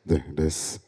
です。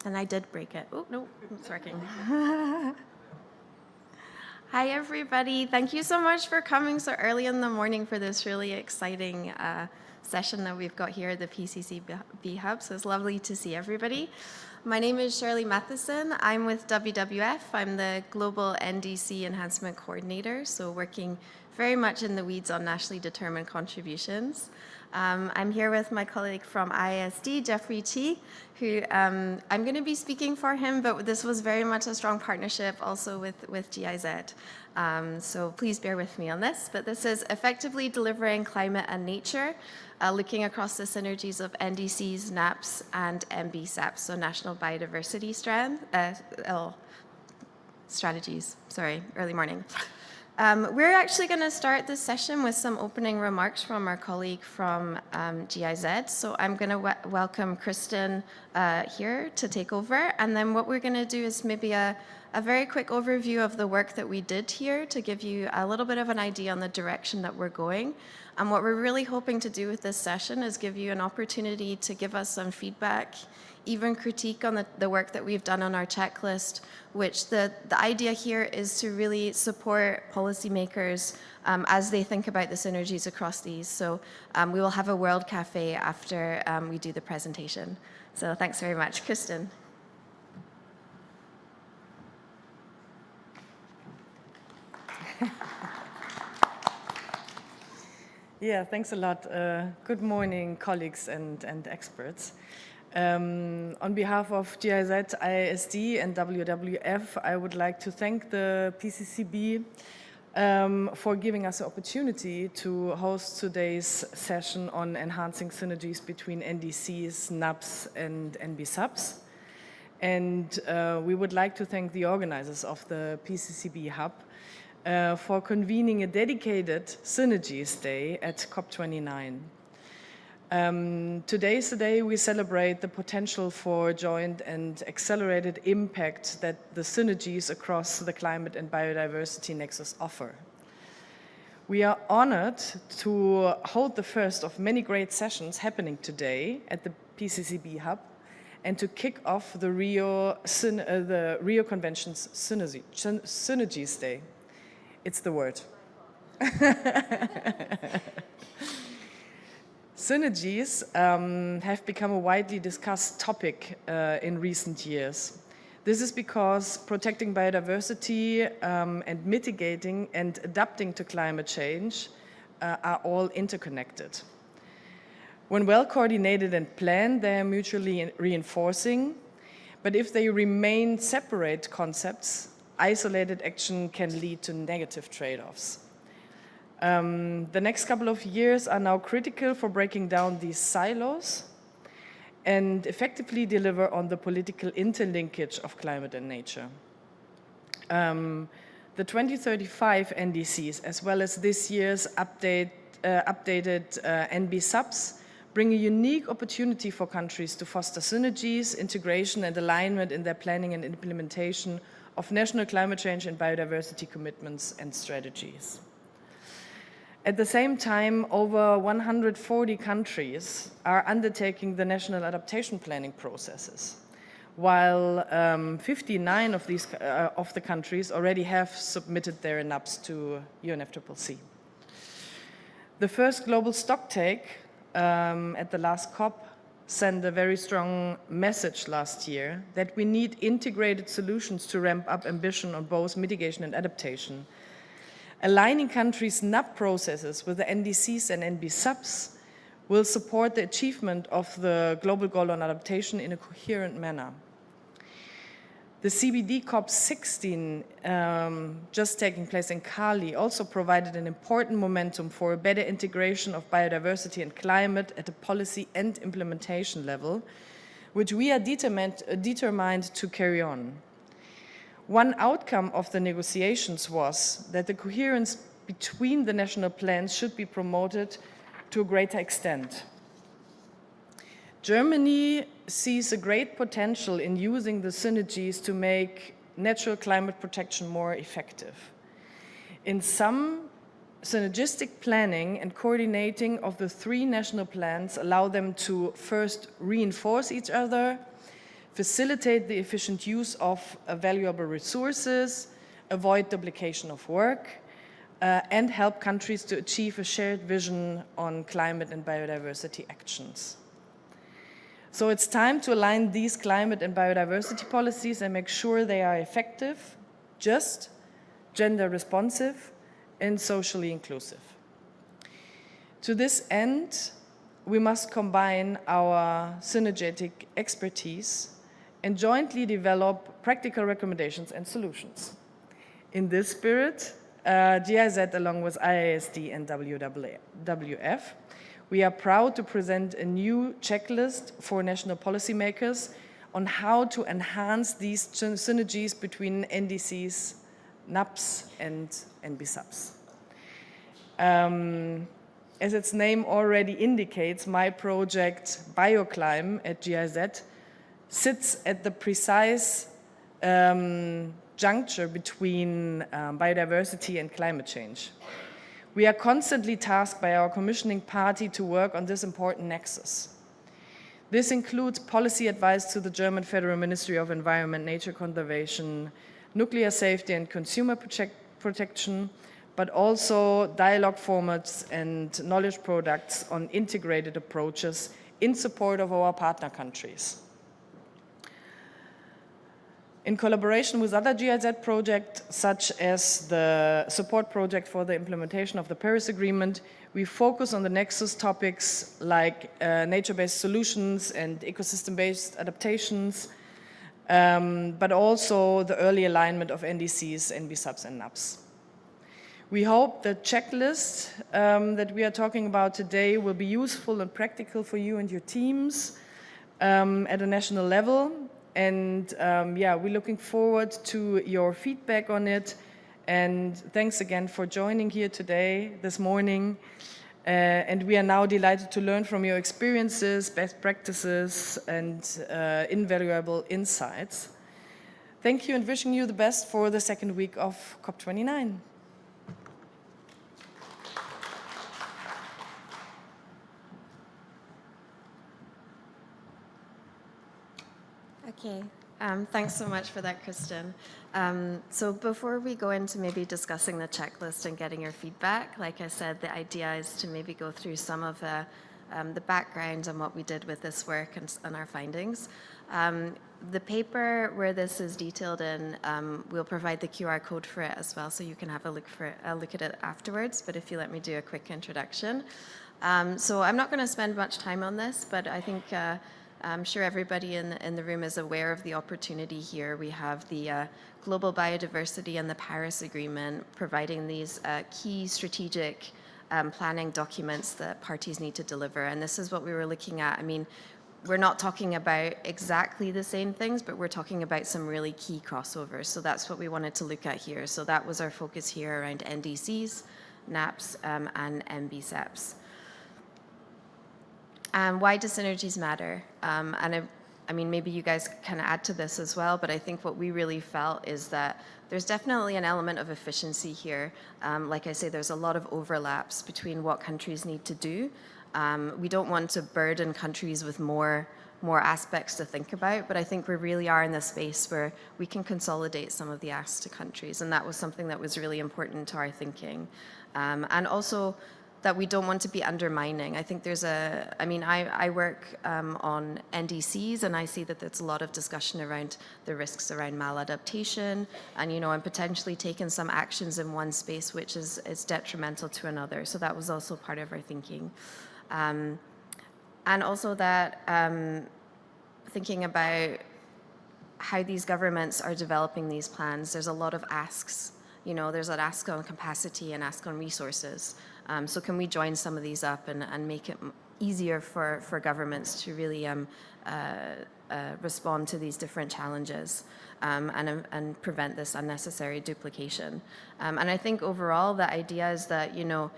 And I did break it. Oh, no, it's working. Hi, everybody. Thank you so much for coming so early in the morning for this really exciting session that we've got here at the PCCB Hub. So it's lovely to see everybody. My name is Shirley Matheson. I'm with WWF. I'm the Global NDC Enhancement Coordinator, so working very much in the weeds on nationally determined contributions. I'm here with my colleague from ISD, Jeffrey Chi, who I'm going to be speaking for him, but this was very much a strong partnership also with GIZ. So please bear with me on this. But this is effectively delivering climate and nature, looking across the synergies of NDCs, NAPs, and NBSAP, so National Biodiversity Strategies. Sorry, early morning. We're actually going to start this session with some opening remarks from our colleague from GIZ. So I'm going to welcome Kristen here to take over. And then what we're going to do is maybe a very quick overview of the work that we did here to give you a little bit of an idea on the direction that we're going. And what we're really hoping to do with this session is give you an opportunity to give us some feedback, even critique on the work that we've done on our checklist, which the idea here is to really support policymakers as they think about the synergies across these. So we will have a World Cafe after we do the presentation. So thanks very much. Kristen. Yeah, thanks a lot. Good morning, colleagues and experts. On behalf of GIZ, ISD, and WWF, I would like to thank the PCCB for giving us the opportunity to host today's session on enhancing synergies between NDCs, NAPs, and NBSAPs. And we would like to thank the organizers of the PCCB Hub for convening a dedicated Synergies Day at COP29. Today is the day we celebrate the potential for joint and accelerated impact that the synergies across the climate and biodiversity nexus offer. We are honored to hold the first of many great sessions happening today at the PCCB Hub and to kick off the Rio Conventions Synergies Day. It's the word. Synergies have become a widely discussed topic in recent years. This is because protecting biodiversity and mitigating and adapting to climate change are all interconnected. When well coordinated and planned, they are mutually reinforcing, but if they remain separate concepts, isolated action can lead to negative trade-offs. The next couple of years are now critical for breaking down these silos and effectively deliver on the political interlinkage of climate and nature. The 2035 NDCs, as well as this year's updated NBSAPs, bring a unique opportunity for countries to foster synergies, integration, and alignment in their planning and implementation of national climate change and biodiversity commitments and strategies. At the same time, over 140 countries are undertaking the national adaptation planning processes, while 59 of the countries already have submitted their NAPs to UNFCCC. The first global stocktake at the last COP sent a very strong message last year that we need integrated solutions to ramp up ambition on both mitigation and adaptation. Aligning countries' NAP processes with the NDCs and NBSAPs will support the achievement of the global goal on adaptation in a coherent manner. The CBD COP16, just taking place in Cali, also provided an important momentum for a better integration of biodiversity and climate at a policy and implementation level, which we are determined to carry on. One outcome of the negotiations was that the coherence between the national plans should be promoted to a greater extent. Germany sees a great potential in using the synergies to make natural climate protection more effective. In some, synergistic planning and coordinating of the 3 national plans allow them to first reinforce each other, facilitate the efficient use of valuable resources, avoid duplication of work, and help countries to achieve a shared vision on climate and biodiversity actions. So it's time to align these climate and biodiversity policies and make sure they are effective, just, gender responsive, and socially inclusive. To this end, we must combine our synergetic expertise and jointly develop practical recommendations and solutions. In this spirit, GIZ, along with IISD and WWF, we are proud to present a new checklist for national policymakers on how to enhance these synergies between NDCs, NAPs, and NBSAPs. As its name already indicates, my project BioClime at GIZ sits at the precise juncture between biodiversity and climate change. We are constantly tasked by our commissioning party to work on this important nexus. This includes policy advice to the German Federal Ministry of Environment, Nature Conservation, Nuclear Safety and Consumer Protection, but also dialogue formats and knowledge products on integrated approaches in support of our partner countries. In collaboration with other GIZ projects, such as the support project for the implementation of the Paris Agreement, we focus on the Nexus topics like nature-based solutions and ecosystem-based adaptations, but also the early alignment of NDCs, NBSAPs, and NAPs. We hope the checklist that we are talking about today will be useful and practical for you and your teams at a national level. And yeah, we're looking forward to your feedback on it. And thanks again for joining here today, this morning. And we are now delighted to learn from your experiences, best practices, and invaluable insights. Thank you and wishing you the best for the second week of COP29. Okay, thanks so much for that, Kristen. So before we go into maybe discussing the checklist and getting your feedback, like I said, the idea is to maybe go through some of the background and what we did with this work and our findings. The paper where this is detailed in, we'll provide the QR code for it as well, so you can have a look at it afterwards, but if you let me do a quick introduction. So I'm not going to spend much time on this, but I think I'm sure everybody in the room is aware of the opportunity here. We have the Global Biodiversity and the Paris Agreement providing these key strategic planning documents that parties need to deliver. And this is what we were looking at. I mean, we're not talking about exactly the same things, but we're talking about some really key crossovers. So that's what we wanted to look at here. So that was our focus here around NDCs, NAPs, and NBSAPs. Why do synergies matter? I mean, maybe you guys can add to this as well, but I think what we really felt is that there's definitely an element of efficiency here. Like I say, there's a lot of overlaps between what countries need to do. We don't want to burden countries with more aspects to think about, but I think we really are in this space where we can consolidate some of the asks to countries, and that was something that was really important to our thinking. And also, that we don't want to be undermining. I think there's I work on NDCs, and I see that there's a lot of discussion around the risks around maladaptation, and I'm potentially taking some actions in one space which is detrimental to another. So that was also part of our thinking. And also that thinking about how these governments are developing these plans, there's a lot of asks. You know, there's an ask on capacity and ask on resources. So can we join some of these up and make it easier for governments to really respond to these different challenges and prevent this unnecessary duplication. And I think overall the idea is that, you know,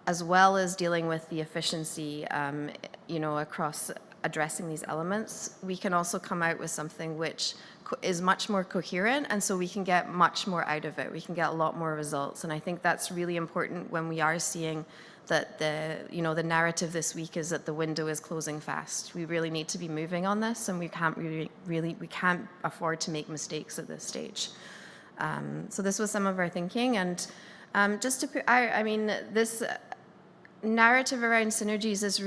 as well as dealing with the efficiency, you know, across addressing these elements, we can also come out with something which is much more coherent, and so we can get much more out of it. We can get a lot more results, and I think that's really important when we are seeing that the narrative this week is that the window is closing fast. We really need to be moving on this, and we can't afford to make mistakes at this stage. So this was some of our thinking, and just to put out, I mean, this narrative around synergies is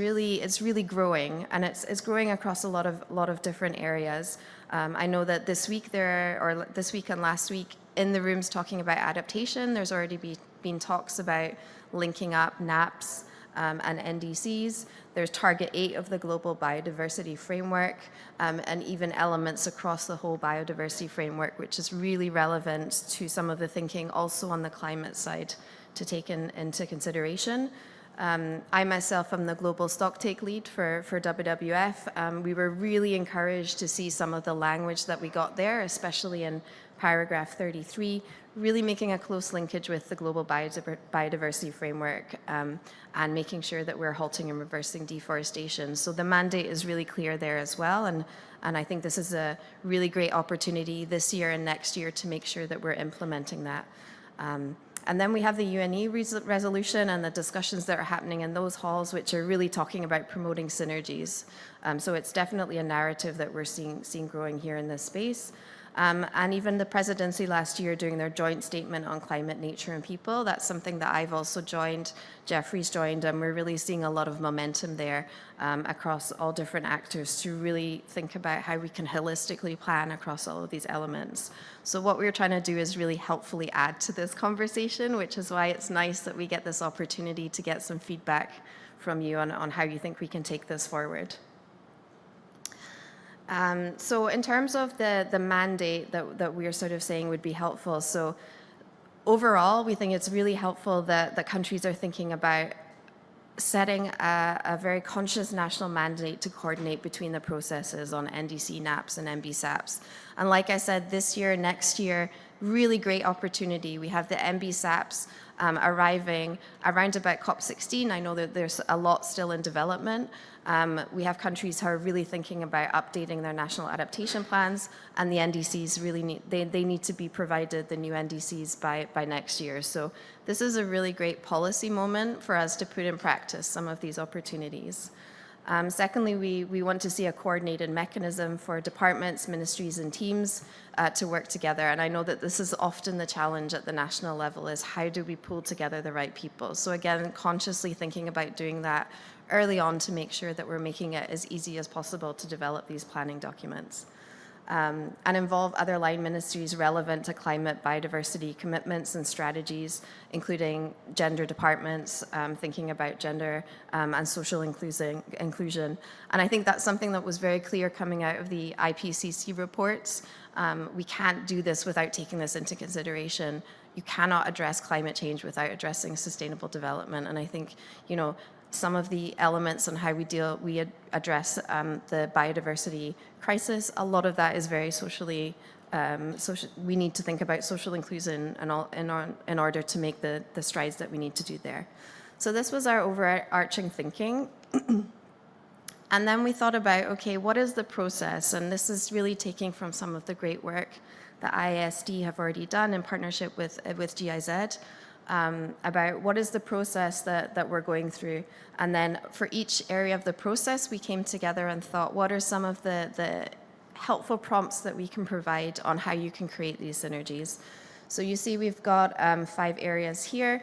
really growing, and it's growing across a lot of different areas. I know that this week this week and last week in the rooms talking about adaptation, there's already been talks about linking up NAPs and NDCs. There's Target 8 of the Global Biodiversity Framework, and even elements across the whole biodiversity framework, which is really relevant to some of the thinking also on the climate side to take into consideration. I myself am the global stocktake lead for WWF. We were really encouraged to see some of the language that we got there, especially in paragraph 33, really making a close linkage with the global biodiversity framework and making sure that we're halting and reversing deforestation. So the mandate is really clear there as well, and I think this is a really great opportunity this year and next year to make sure that we're implementing that. And then we have the UNE resolution and the discussions that are happening in those halls, which are really talking about promoting synergies. So it's definitely a narrative that we're seeing growing here in this space. And even the presidency last year doing their joint statement on climate, nature, and people, that's something that I've also joined, Jeffrey's joined, and we're really seeing a lot of momentum there across all different actors to really think about how we can holistically plan across all of these elements. So what we're trying to do is really helpfully add to this conversation, which is why it's nice that we get this opportunity to get some feedback from you on how you think we can take this forward. So in terms of the mandate that we're sort of saying would be helpful, so overall, we think it's really helpful that the countries are thinking about setting a very conscious national mandate to coordinate between the processes on NDC, NAPs, and NBSAPs. And like I said, this year, next year, really great opportunity. We have the NBSAPs arriving around about COP16. I know that there's a lot still in development. We have countries who are really thinking about updating their national adaptation plans, and the NDCs really need to be provided, the new NDCs, by next year. So this is a really great policy moment for us to put in practice some of these opportunities. Secondly, we want to see a coordinated mechanism for departments, ministries, and teams to work together. And I know that this is often the challenge at the national level, is how do we pull together the right people? So again, consciously thinking about doing that early on to make sure that we're making it as easy as possible to develop these planning documents. And involve other line ministries relevant to climate biodiversity commitments and strategies, including gender departments, thinking about gender and social inclusion. And I think that's something that was very clear coming out of the IPCC reports. We can't do this without taking this into consideration. You cannot address climate change without addressing sustainable development. And I think, you know, some of the elements on how we address the biodiversity crisis, a lot of that is very socially, we need to think about social inclusion in order to make the strides that we need to do there. So this was our overarching thinking. And then we thought about, okay, what is the process? And this is really taking from some of the great work that IASD have already done in partnership with GIZ. About what is the process that we're going through. And then for each area of the process, we came together and thought, what are some of the helpful prompts that we can provide on how you can create these synergies? So you see we've got 5 areas here.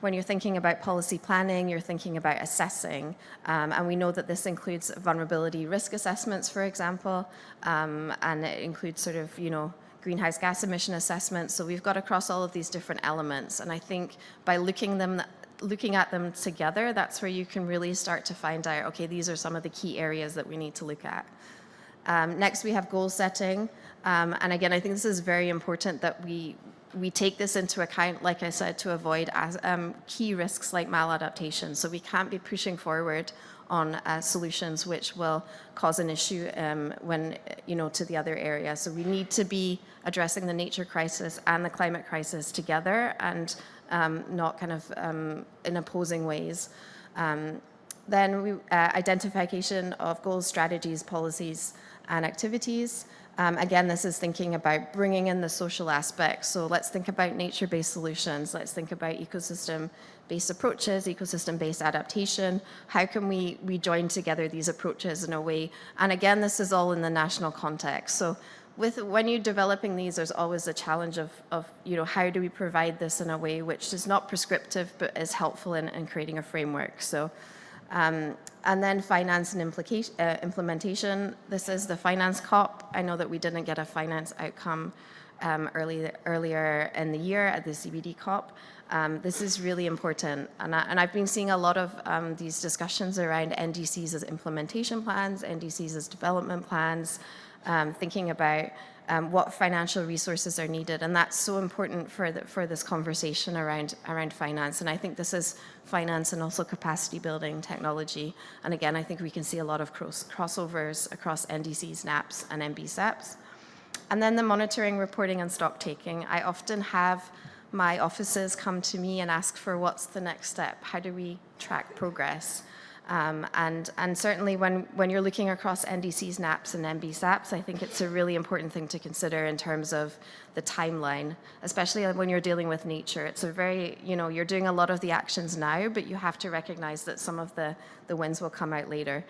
When you're thinking about policy planning, you're thinking about assessing. And we know that this includes vulnerability risk assessments, for example, and it includes sort of, you know, greenhouse gas emission assessments. So we've got across all of these different elements. And I think by looking at them together, that's where you can really start to find out, okay, these are some of the key areas that we need to look at. Next, we have goal setting. And again, I think this is very important that we take this into account, like I said, to avoid key risks like maladaptation. So we can't be pushing forward on solutions which will cause an issue when, to the other area. So we need to be addressing the nature crisis and the climate crisis together and not kind of in opposing ways. Then identification of goals, strategies, policies, and activities. Again, this is thinking about bringing in the social aspects. So let's think about nature-based solutions. Let's think about ecosystem-based approaches, ecosystem-based adaptation. How can we join together these approaches in a way? And again, this is all in the national context. So when you're developing these, there's always a challenge of how do we provide this in a way which is not prescriptive but is helpful in creating a framework. So. And then finance and implementation. This is the finance COP. I know that we didn't get a finance outcome earlier in the year at the CBD COP. This is really important. And I've been seeing a lot of these discussions around NDCs as implementation plans, NDCs as development plans, thinking about what financial resources are needed. And that's so important for this conversation around finance. And I think this is finance and also capacity building technology. And again, I think we can see a lot of crossovers across NDCs, NAPs, and NBSAPs. And then the monitoring, reporting, and stock taking. I often have my offices come to me and ask for what's the next step? How do we track progress? And certainly when you're looking across NDCs, NAPs, and NBSAPs, I think it's a really important thing to consider in terms of the timeline, especially when you're dealing with nature. It's a very, you're doing a lot of the actions now, but you have to recognize that some of the wins will come out later.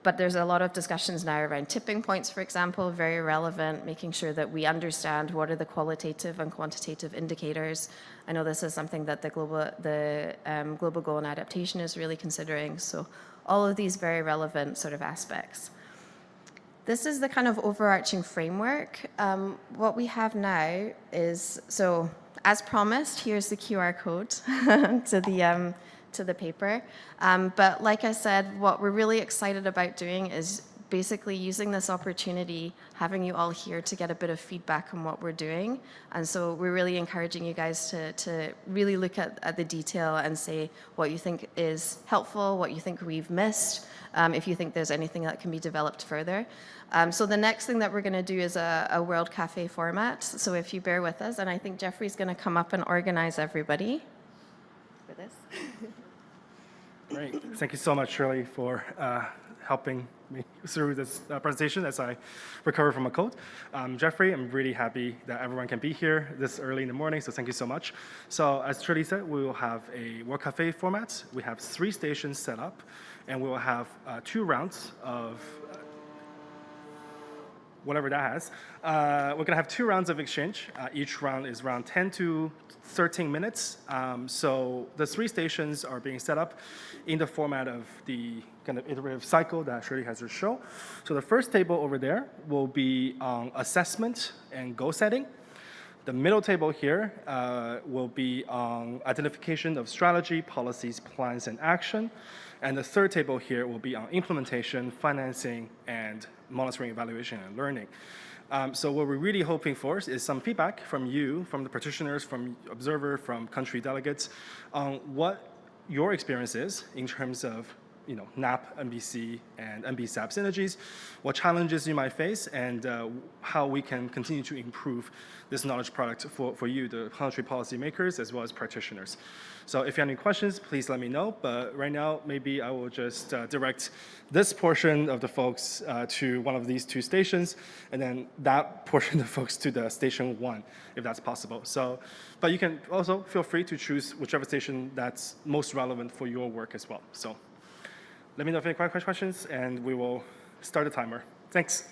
But there's a lot of discussions now around tipping points, for example, very relevant, making sure that we understand what are the qualitative and quantitative indicators. I know this is something that the Global Goal and Adaptation is really considering. So all of these very relevant sort of aspects. This is the kind of overarching framework. What we have now is, so as promised, here's the QR code to the paper. But like I said, what we're really excited about doing is basically using this opportunity, having you all here to get a bit of feedback on what we're doing. And so we're really encouraging you guys to really look at the detail and say what you think is helpful, what you think we've missed, if you think there's anything that can be developed further. So the next thing that we're going to do is a World Cafe format. So if you bear with us, and I think Jeffrey's going to come up and organize everybody for this. Great. Thank you so much, Shirley, for helping me through this presentation as I recover from a cold. Jeffrey, I'm really happy that everyone can be here this early in the morning, so thank you so much. So as Shirley said, we will have a World Cafe format. We have 3 stations set up, and we will have 2 rounds of whatever that has. We're going to have 2 rounds of exchange. Each round is around 10 to 13 minutes. So the 3 stations are being set up in the format of the kind of iterative cycle that Shirley has just shown. So the first table over there will be on assessment and goal setting. The middle table here will be on identification of strategy, policies, plans, and action. And the third table here will be on implementation, financing, and monitoring, evaluation, and learning. So what we're really hoping for is some feedback from you, from the practitioners, from observer, from country delegates, on what your experience is in terms of NAP, NBC, and NBSAP synergies, what challenges you might face, and how we can continue to improve this knowledge product for you, the country policymakers, as well as practitioners. So if you have any questions, please let me know. But right now, maybe I will just direct this portion of the folks to one of these 2 stations, and then that portion of the folks to the station 1, if that's possible. So, but you can also feel free to choose whichever station that's most relevant for your work as well. So let me know if you have any questions, and we will start the timer. Thanks.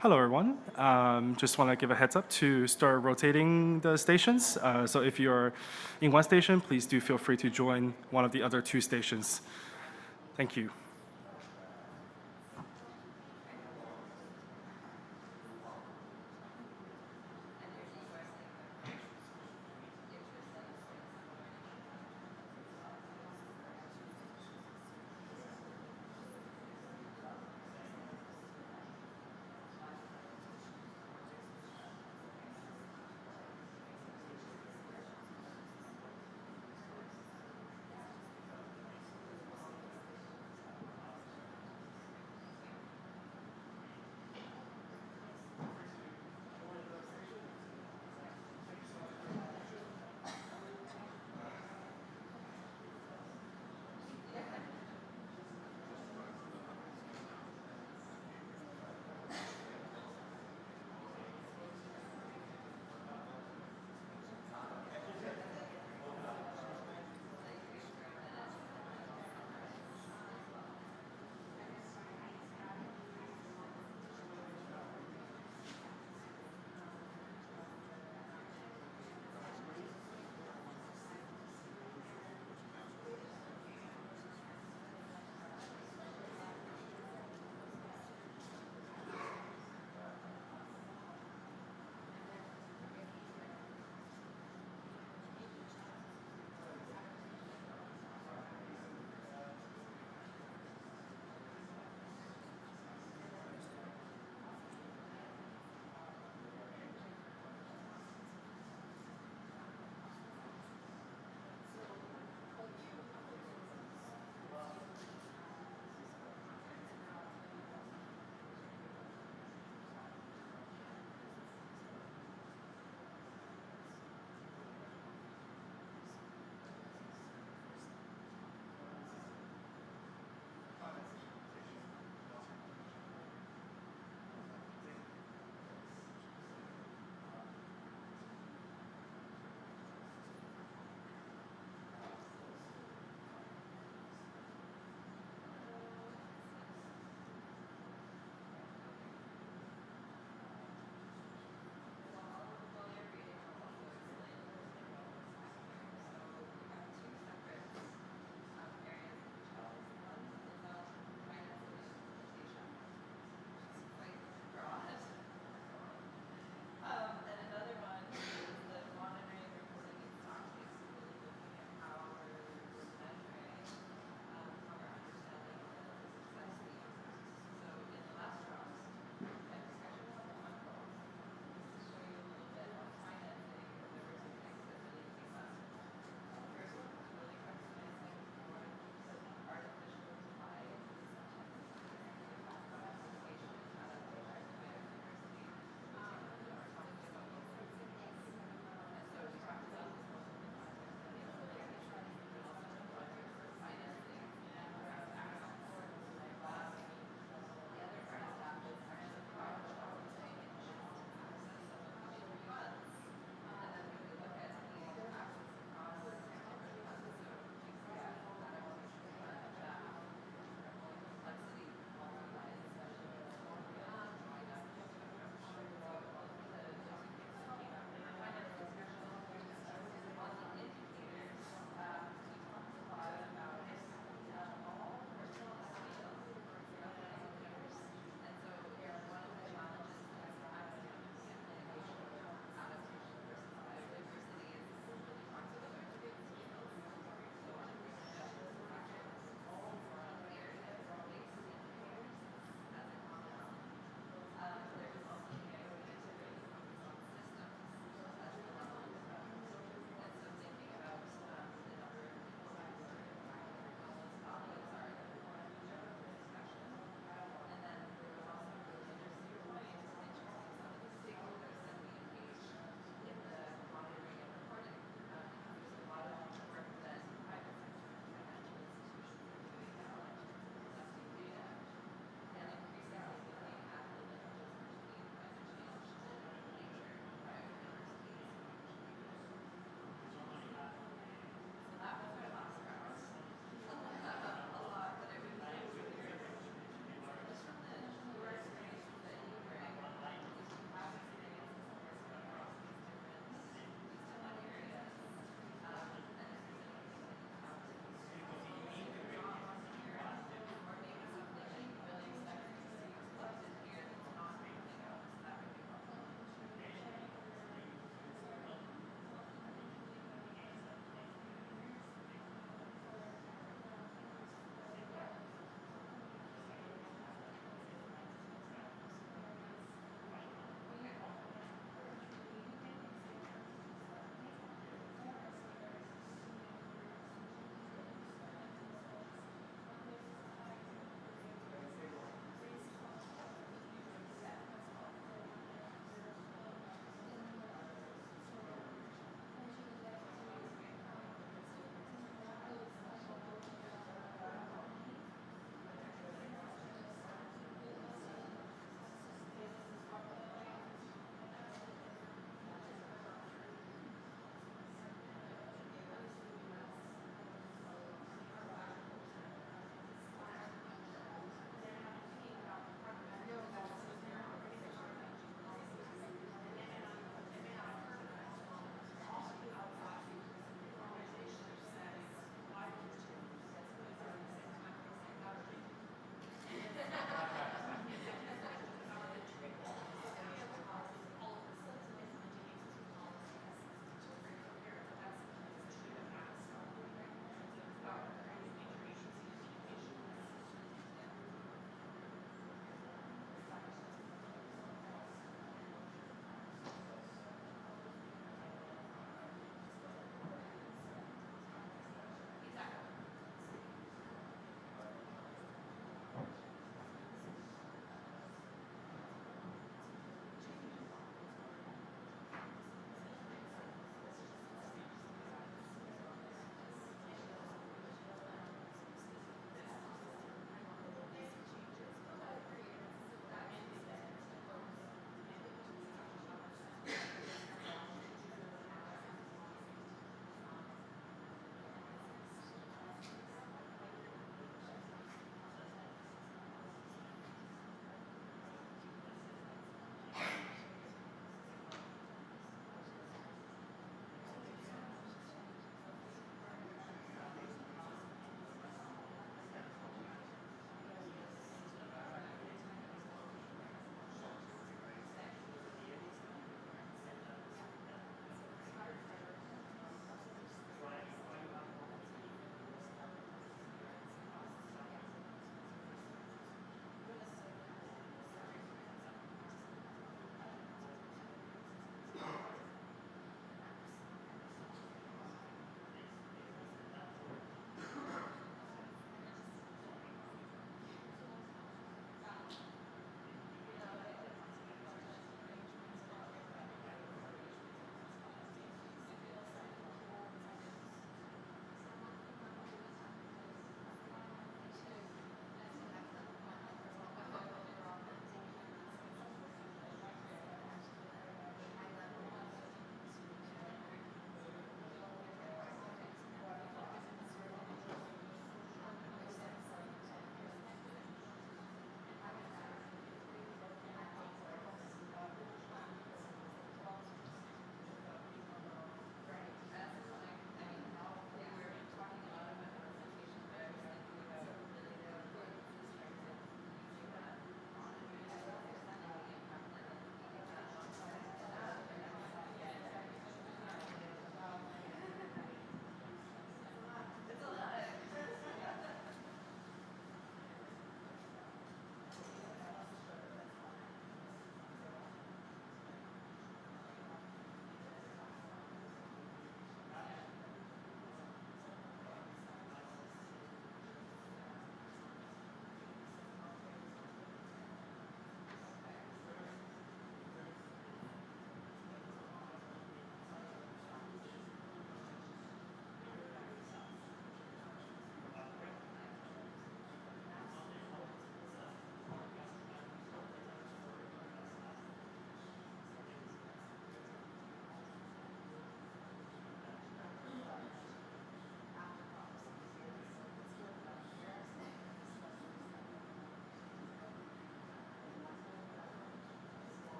Hello, everyone. Just want to give a heads up to start rotating the stations. So if you're in one station, please do feel free to join one of the other two stations. Thank you.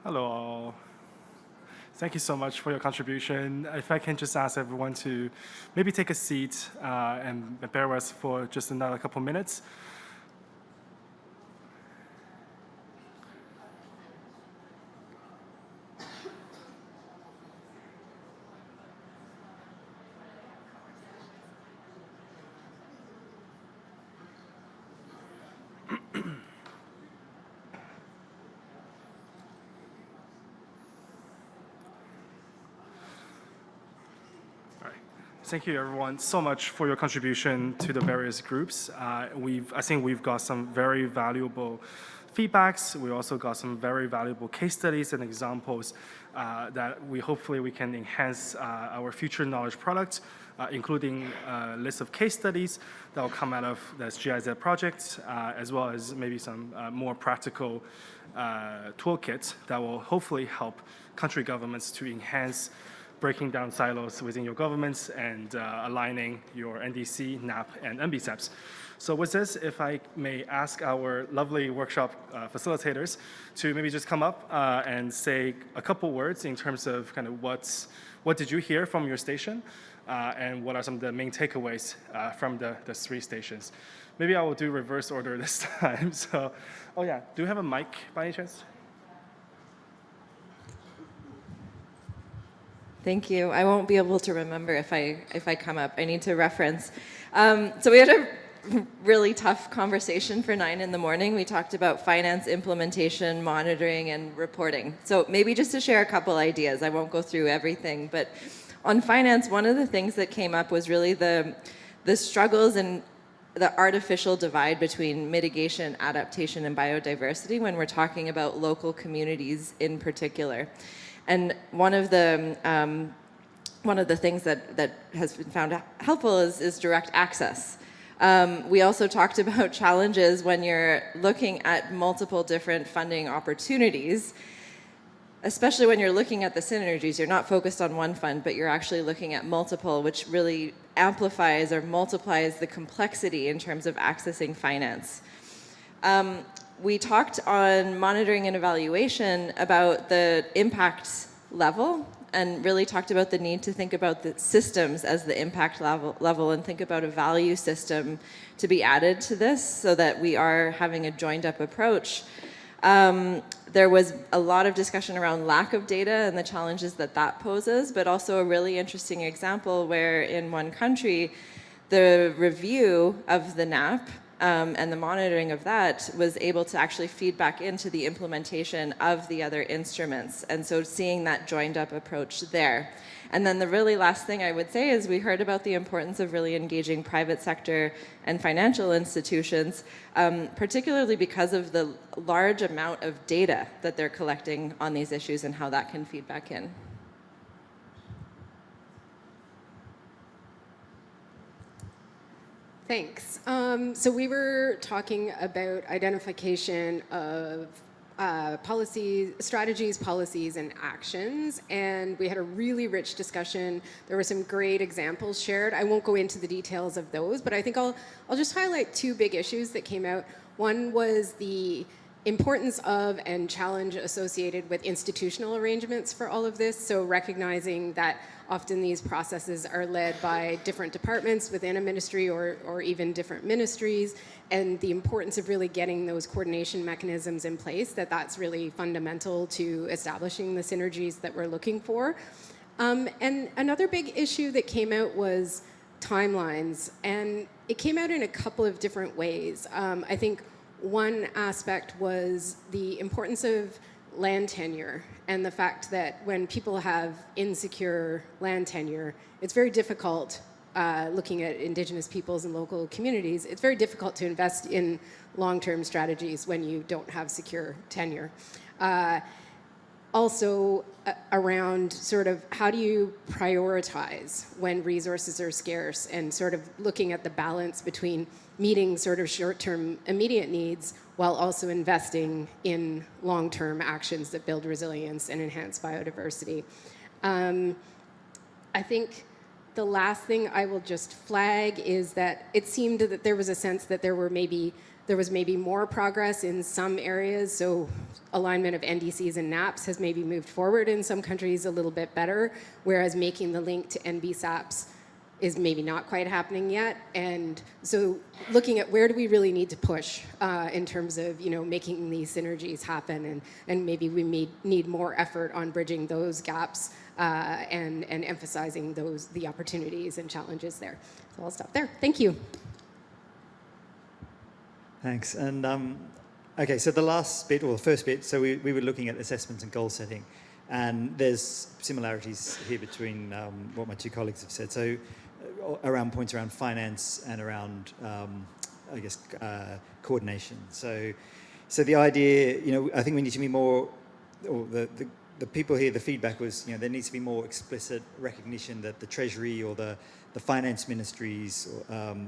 Hello all. Thank you so much for your contribution. If I can just ask everyone to maybe take a seat and bear with us for just another couple minutes. Thank you, everyone, so much for your contribution to the various groups. I think we've got some very valuable feedbacks. We also got some very valuable case studies and examples that hopefully we can enhance our future knowledge product, including a list of case studies that will come out of this GIZ project, as well as maybe some more practical toolkits that will hopefully help country governments to enhance breaking down silos within your governments and aligning your NDC, NAP, and NBSAPs. So with this, if I may ask our lovely workshop facilitators to maybe just come up and say a couple words in terms of kind of what did you hear from your station and what are some of the main takeaways from the 3 stations. Maybe I will do reverse order this time. So, oh yeah, do you have a mic by any chance? Thank you. I won't be able to remember if I come up. I need to reference. So we had a really tough conversation for 9 in the morning. We talked about finance, implementation, monitoring, and reporting. So maybe just to share a couple ideas. I won't go through everything, but on finance, one of the things that came up was really the struggles and the artificial divide between mitigation, adaptation, and biodiversity when we're talking about local communities in particular. And one of the things that has been found helpful is direct access. We also talked about challenges when you're looking at multiple different funding opportunities, especially when you're looking at the synergies. You're not focused on one fund, but you're actually looking at multiple, which really amplifies or multiplies the complexity in terms of accessing finance. We talked on monitoring and evaluation about the impact level and really talked about the need to think about the systems as the impact level and think about a value system to be added to this so that we are having a joined up approach. There was a lot of discussion around lack of data and the challenges that poses, but also a really interesting example where in one country, the review of the NAP and the monitoring of that was able to actually feed back into the implementation of the other instruments. And so seeing that joined up approach there. And then the really last thing I would say is we heard about the importance of really engaging private sector and financial institutions, particularly because of the large amount of data that they're collecting on these issues and how that can feed back in. Thanks. So we were talking about identification of policies, strategies, policies, and actions, and we had a really rich discussion. There were some great examples shared. I won't go into the details of those, but I think I'll just highlight 2 big issues that came out. One was the importance of and challenge associated with institutional arrangements for all of this, so recognizing that often these processes are led by different departments within a ministry or even different ministries, and the importance of really getting those coordination mechanisms in place, that's really fundamental to establishing the synergies that we're looking for. And another big issue that came out was timelines, and it came out in a couple of different ways. I think one aspect was the importance of land tenure and the fact that when people have insecure land tenure, it's very difficult, looking at Indigenous peoples and local communities, it's very difficult to invest in long-term strategies when you don't have secure tenure. Also around sort of how do you prioritize when resources are scarce and sort of looking at the balance between meeting sort of short-term immediate needs while also investing in long-term actions that build resilience and enhance biodiversity. I think the last thing I will just flag is that it seemed that there was a sense that there there was maybe more progress in some areas. So alignment of NDCs and NAPs has maybe moved forward in some countries a little bit better, whereas making the link to NBSAPs is maybe not quite happening yet. And so looking at where do we really need to push in terms of making these synergies happen, and maybe we need more effort on bridging those gaps and emphasizing the opportunities and challenges there. So I'll stop there. Thank you. Thanks. And okay, so the last bit, or the first bit, so we were looking at assessment and goal setting. And there's similarities here between what my two colleagues have said. So around points around finance and around, I guess, coordination. So the idea, I think we need to be more, or the people here, the feedback was, there needs to be more explicit recognition that the Treasury or the finance ministries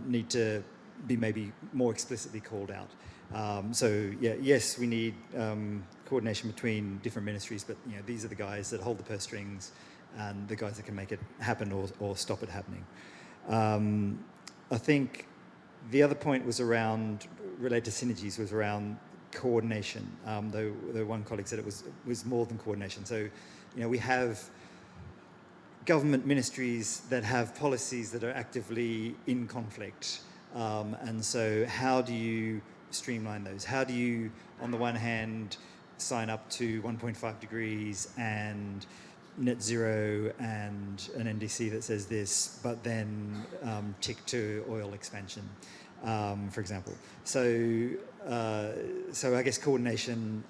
need to be maybe more explicitly called out. Yes, we need coordination between different ministries, but these are the guys that hold the purse strings and the guys that can make it happen or stop it happening. I think the other point was related to synergies, was around coordination, though one colleague said it was more than coordination. So, we have government ministries that have policies that are actively in conflict. And so how do you streamline those? How do you, on the one hand, sign up to 1.5 degrees and net zero and an NDC that says this, but then tick to oil expansion, for example. So I guess coordination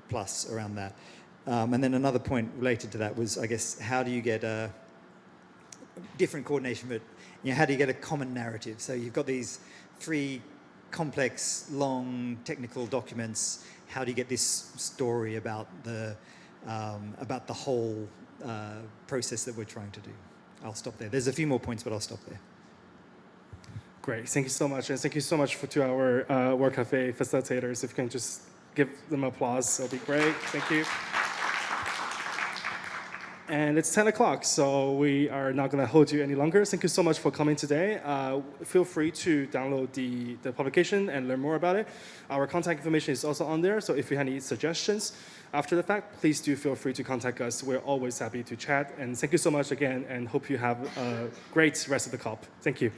plus around that. And then another point related to that was, I guess, how do you get a different coordination, but how do you get a common narrative? So you've got these three complex, long, technical documents. How do you get this story about the whole process that we're trying to do? I'll stop there. There's a few more points, but I'll stop there. Great, thank you so much. And thank you so much to our Work Cafe facilitators. If you can just give them applause, that'll be great. Thank you. And it's 10 o'clock, so we are not going to hold you any longer. Thank you so much for coming today. Feel free to download the publication and learn more about it. Our contact information is also on there, so if you have any suggestions after the fact, please do feel free to contact us. We're always happy to chat. And thank you so much again, and hope you have a great rest of the COP. Thank you.